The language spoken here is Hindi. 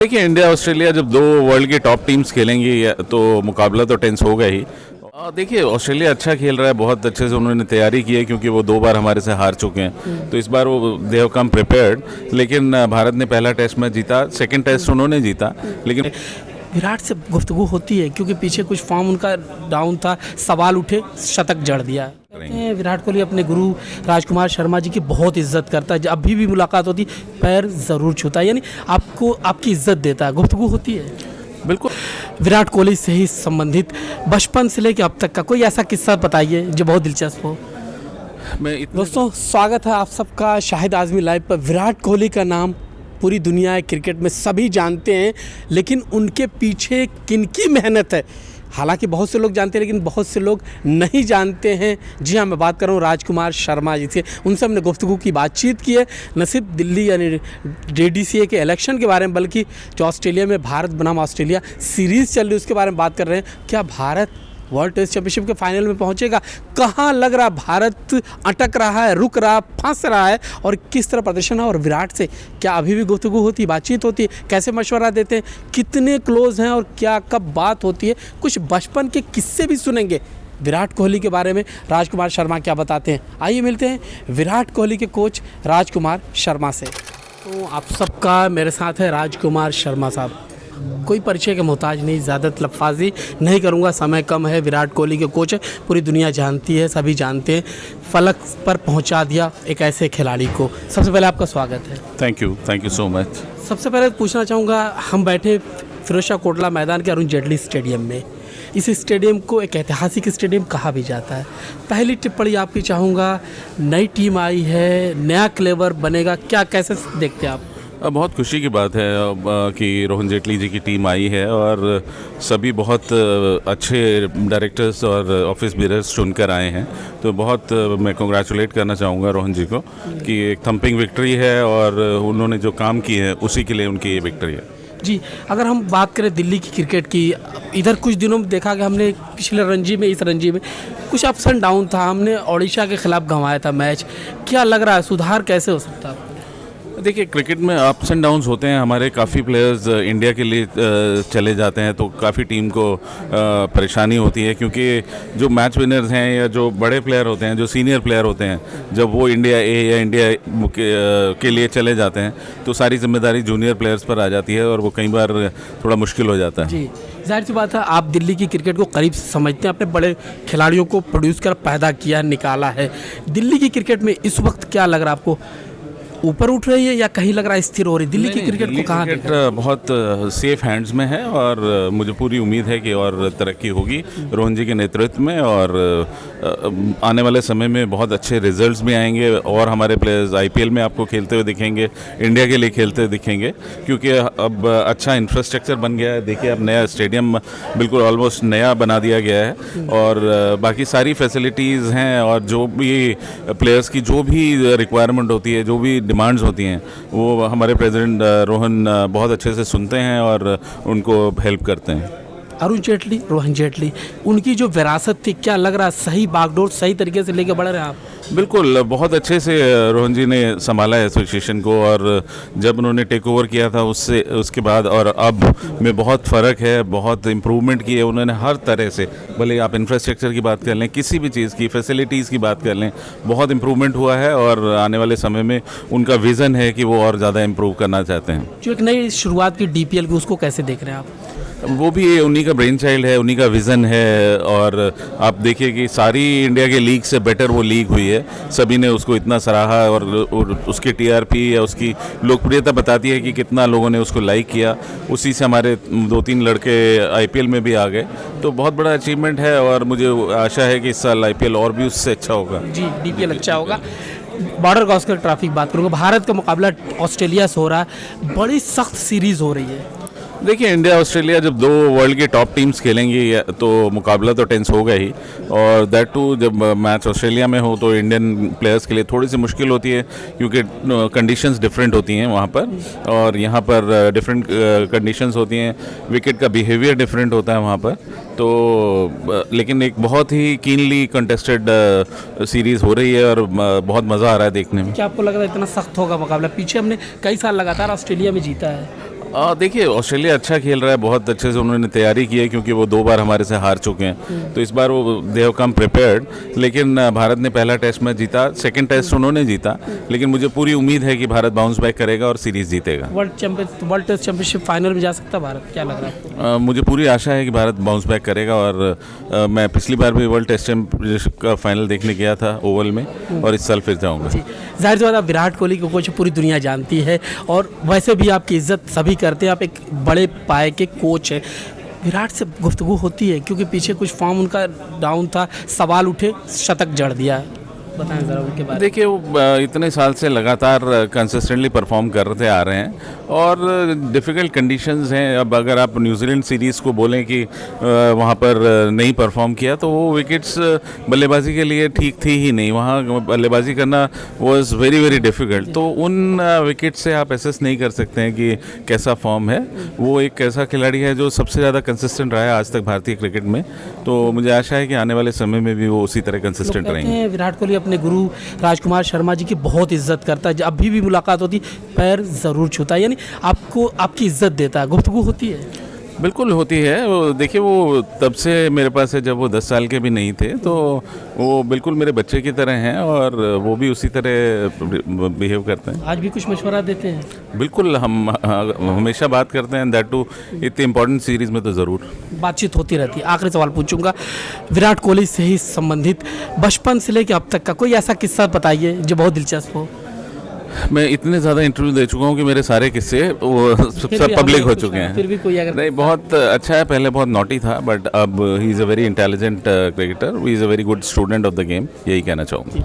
देखिए, इंडिया ऑस्ट्रेलिया जब दो वर्ल्ड की टॉप टीम्स खेलेंगी तो मुकाबला तो टेंस होगा ही। देखिए, ऑस्ट्रेलिया अच्छा खेल रहा है, बहुत अच्छे से उन्होंने तैयारी की है क्योंकि वो 2 बार हमारे से हार चुके हैं। तो इस बार वो दे हैव कम प्रिपेयर्ड। लेकिन भारत ने पहला टेस्ट मैच जीता, सेकंड टेस्ट उन्होंने जीता। लेकिन विराट से गुफ्तगू होती है क्योंकि पीछे कुछ फॉर्म उनका डाउन था, सवाल उठे, शतक जड़ दिया। कहते हैं विराट कोहली अपने गुरु राजकुमार शर्मा जी की बहुत इज्जत करता है, जब अभी भी मुलाकात होती पैर ज़रूर छूता है, यानी आपको आपकी इज्जत देता है। गुफ्तगू होती है बिल्कुल। विराट कोहली से ही संबंधित बचपन से लेकर अब तक का कोई ऐसा किस्सा बताइए जो बहुत दिलचस्प हो। दोस्तों, स्वागत है आप सबका शाहिद आज़मी लाइव पर। विराट कोहली का नाम पूरी दुनिया क्रिकेट में सभी जानते हैं, लेकिन उनके पीछे किनकी मेहनत है हालांकि बहुत से लोग जानते हैं, लेकिन बहुत से लोग नहीं जानते हैं। जी हाँ, मैं बात कर रहा हूँ राजकुमार शर्मा जी से। उनसे हमने गुफ्तगू की बातचीत की है, न सिर्फ दिल्ली यानी DDCA के इलेक्शन के बारे में, बल्कि जो ऑस्ट्रेलिया में भारत बनाम ऑस्ट्रेलिया सीरीज़ चल रही है उसके बारे में बात कर रहे हैं। क्या भारत वर्ल्ड टेस्ट चैंपियनशिप के फाइनल में पहुंचेगा? कहाँ लग रहा भारत अटक रहा है, रुक रहा, फंस रहा है, और किस तरह प्रदर्शन है? और विराट से क्या अभी भी गुफ्तगू होती है, बातचीत होती है? कैसे मशवरा देते हैं, कितने क्लोज हैं और क्या कब बात होती है? कुछ बचपन के किस्से भी सुनेंगे विराट कोहली के बारे में। राजकुमार शर्मा क्या बताते हैं, आइए मिलते हैं विराट कोहली के कोच राजकुमार शर्मा से। तो आप सबका मेरे साथ है राजकुमार शर्मा साहब। कोई परिचय के मोहताज नहीं, ज़्यादा लफाजी नहीं करूँगा, समय कम है। विराट कोहली के कोच है, पूरी दुनिया जानती है, सभी जानते हैं। फलक पर पहुंचा दिया एक ऐसे खिलाड़ी को। सबसे पहले आपका स्वागत है। Thank you so much. सबसे पहले पूछना चाहूँगा, हम बैठे फिरोज कोटला मैदान के अरुण जेटली स्टेडियम में। इस स्टेडियम को एक ऐतिहासिक स्टेडियम कहा भी जाता है। पहली टिप्पणी आपकी चाहूँगा, नई टीम आई है, नया क्लेवर बनेगा, क्या कैसे देखते हैं आप? बहुत खुशी की बात है कि रोहन जेटली जी की टीम आई है और सभी बहुत अच्छे डायरेक्टर्स और ऑफिस बीयरर्स चुनकर आए हैं। तो बहुत मैं कंग्रेचुलेट करना चाहूँगा रोहन जी को कि एक थंपिंग विक्ट्री है और उन्होंने जो काम की है उसी के लिए उनकी ये विक्ट्री है। जी, अगर हम बात करें दिल्ली की क्रिकेट की, इधर कुछ दिनों में देखा कि हमने पिछले रणजी में, इस रणजी में कुछ अप्स एंड डाउन था। हमने ओडिशा के खिलाफ गंवाया था मैच। क्या लग रहा है, सुधार कैसे हो सकता है? देखिए, क्रिकेट में अप्स एंड डाउन्स होते हैं। हमारे काफ़ी प्लेयर्स इंडिया के लिए चले जाते हैं तो काफ़ी टीम को परेशानी होती है, क्योंकि जो मैच विनर्स हैं या जो बड़े प्लेयर होते हैं, जो सीनियर प्लेयर होते हैं, जब वो इंडिया ए या इंडिया के लिए चले जाते हैं तो सारी जिम्मेदारी जूनियर प्लेयर्स पर आ जाती है और वो कई बार थोड़ा मुश्किल हो जाता है। जी, जाहिर सी बात है, आप दिल्ली की क्रिकेट को करीब से समझते हैं, अपने बड़े खिलाड़ियों को प्रोड्यूस कर पैदा किया, निकाला है। दिल्ली की क्रिकेट में इस वक्त क्या लग रहा है आपको, ऊपर उठ रही है या कहीं लग रहा है स्थिर हो रही? दिल्ली की क्रिकेट को कहाँ क्रिकेट बहुत सेफ हैंड्स में है और मुझे पूरी उम्मीद है कि और तरक्की होगी रोहन जी के नेतृत्व में, और आने वाले समय में बहुत अच्छे रिजल्ट्स भी आएंगे और हमारे प्लेयर्स IPL में आपको खेलते हुए दिखेंगे, इंडिया के लिए खेलते हुए दिखेंगे, क्योंकि अब अच्छा इंफ्रास्ट्रक्चर बन गया है। देखिए, अब नया स्टेडियम बिल्कुल ऑलमोस्ट नया बना दिया गया है और बाकी सारी फैसिलिटीज़ हैं, और जो भी प्लेयर्स की जो भी रिक्वायरमेंट होती है, जो भी डिमांड्स होती हैं, वो हमारे प्रेसिडेंट रोहन बहुत अच्छे से सुनते हैं और उनको हेल्प करते हैं। अरुण जेटली, रोहन जेटली, उनकी जो विरासत थी, क्या लग रहा है सही बागडोर सही तरीके से लेके बढ़ रहे हैं आप? बिल्कुल, बहुत अच्छे से रोहन जी ने संभाला है एसोसिएशन को, और जब उन्होंने टेक ओवर किया था उसके बाद और अब में बहुत फ़र्क है, बहुत इम्प्रूवमेंट की है उन्होंने हर तरह से। भले आप इंफ्रास्ट्रक्चर की बात कर लें, किसी भी चीज़ की फैसिलिटीज़ की बात कर लें, बहुत इम्प्रूवमेंट हुआ है और आने वाले समय में उनका विज़न है कि वो और ज़्यादा इम्प्रूव करना चाहते हैं। जो एक नई शुरुआत की DPL की, उसको कैसे देख रहे हैं आप? वो भी उन्हीं का ब्रेन चाइल्ड है, उन्हीं का विज़न है, और आप देखिए कि सारी इंडिया के लीग से बेटर वो लीग हुई है। सभी ने उसको इतना सराहा और उसकी TRP या उसकी लोकप्रियता बताती है कि कितना लोगों ने उसको लाइक किया। उसी से हमारे 2-3 लड़के IPL में भी आ गए, तो बहुत बड़ा अचीवमेंट है और मुझे आशा है कि इस साल IPL और भी उससे अच्छा होगा। जी, DPL अच्छा होगा। बॉर्डर गावस्कर ट्रॉफी की बात करूँगा, भारत का मुकाबला ऑस्ट्रेलिया से हो रहा है, बड़ी सख्त सीरीज़ हो रही है। देखिए, इंडिया ऑस्ट्रेलिया जब दो वर्ल्ड की टॉप टीम्स खेलेंगी तो मुकाबला तो टेंस होगा ही, और दैट टू जब मैच ऑस्ट्रेलिया में हो तो इंडियन प्लेयर्स के लिए थोड़ी सी मुश्किल होती है, क्योंकि कंडीशंस डिफरेंट होती हैं वहाँ पर और यहाँ पर डिफरेंट कंडीशंस होती हैं। विकेट का बिहेवियर डिफरेंट होता है वहाँ पर, तो लेकिन एक बहुत ही कीनली कंटेस्टेड सीरीज़ हो रही है और बहुत मज़ा आ रहा है देखने में। क्या आपको लग रहा है इतना सख्त होगा मुकाबला? पीछे हमने कई साल लगातार ऑस्ट्रेलिया में जीता है। देखिए ऑस्ट्रेलिया अच्छा खेल रहा है, बहुत अच्छे से उन्होंने तैयारी की है क्योंकि वो 2 बार हमारे से हार चुके हैं, तो इस बार वो दे हैव कम प्रिपेयर्ड। लेकिन भारत ने पहला टेस्ट मैच जीता, सेकंड टेस्ट उन्होंने जीता, लेकिन मुझे पूरी उम्मीद है कि भारत बाउंस बैक करेगा और सीरीज़ जीतेगा। वर्ल्ड टेस्ट चैंपियनशिप फाइनल में जा सकता है भारत, क्या लग रहा है आपको? मुझे पूरी आशा है कि भारत बाउंस बैक करेगा और मैं पिछली बार भी वर्ल्ड टेस्ट चैंपियनशिप का फाइनल देखने गया था ओवल में और इस साल फिर जाऊँगा। जाहिर सी बात, आप विराट कोहली को कोच पूरी दुनिया जानती है और वैसे भी आपकी इज्जत सभी करते हैं, आप एक बड़े पाए के कोच हैं। विराट से गुफ्तगू होती है क्योंकि पीछे कुछ फॉर्म उनका डाउन था, सवाल उठे, शतक जड़ दिया, बताएं ज़रा उनके बारे में। देखिए वो इतने साल से लगातार कंसिस्टेंटली परफॉर्म करते आ रहे हैं और डिफ़िकल्ट कंडीशंस हैं। अब अगर आप न्यूजीलैंड सीरीज़ को बोलें कि वहाँ पर नहीं परफॉर्म किया, तो वो विकेट्स बल्लेबाजी के लिए ठीक थी ही नहीं, वहाँ बल्लेबाजी करना वाज वेरी वेरी डिफ़िकल्ट। तो उन विकेट से आप एसेस नहीं कर सकते हैं कि कैसा फॉर्म है। वो एक ऐसा खिलाड़ी है जो सबसे ज़्यादा कंसिस्टेंट रहा है आज तक भारतीय क्रिकेट में, तो मुझे आशा है कि आने वाले समय में भी वो उसी तरह कंसिस्टेंट रहेंगे। विराट कोहली अपने गुरु राजकुमार शर्मा जी की बहुत इज्जत करता है, अभी भी मुलाकात होती पैर ज़रूर छूता है, यानी आपको आपकी इज्जत देता है। गुफ्तगू होती है? बिल्कुल होती है। वो देखिए वो तब से मेरे पास है, जब वो 10 साल के भी नहीं थे, तो वो बिल्कुल मेरे बच्चे की तरह हैं और वो भी उसी तरह बिहेव करते हैं। आज भी कुछ मशवरा देते हैं? बिल्कुल, हम हमेशा बात करते हैं, दैट टू इतनी इम्पोर्टेंट सीरीज़ में तो ज़रूर बातचीत होती रहती है। आखिरी सवाल पूछूंगा, विराट कोहली से ही संबंधित बचपन से लेकर अब तक का कोई ऐसा किस्सा बताइए जो बहुत दिलचस्प हो। मैं इतने ज़्यादा इंटरव्यू दे चुका हूँ कि मेरे सारे किस्से वो सब पब्लिक हो चुके हैं। फिर भी कोई अगर नहीं, बहुत अच्छा है। पहले बहुत नॉटी था, बट अब he is a very intelligent cricketer, he is a very good student of the game, यही कहना चाहूँगा।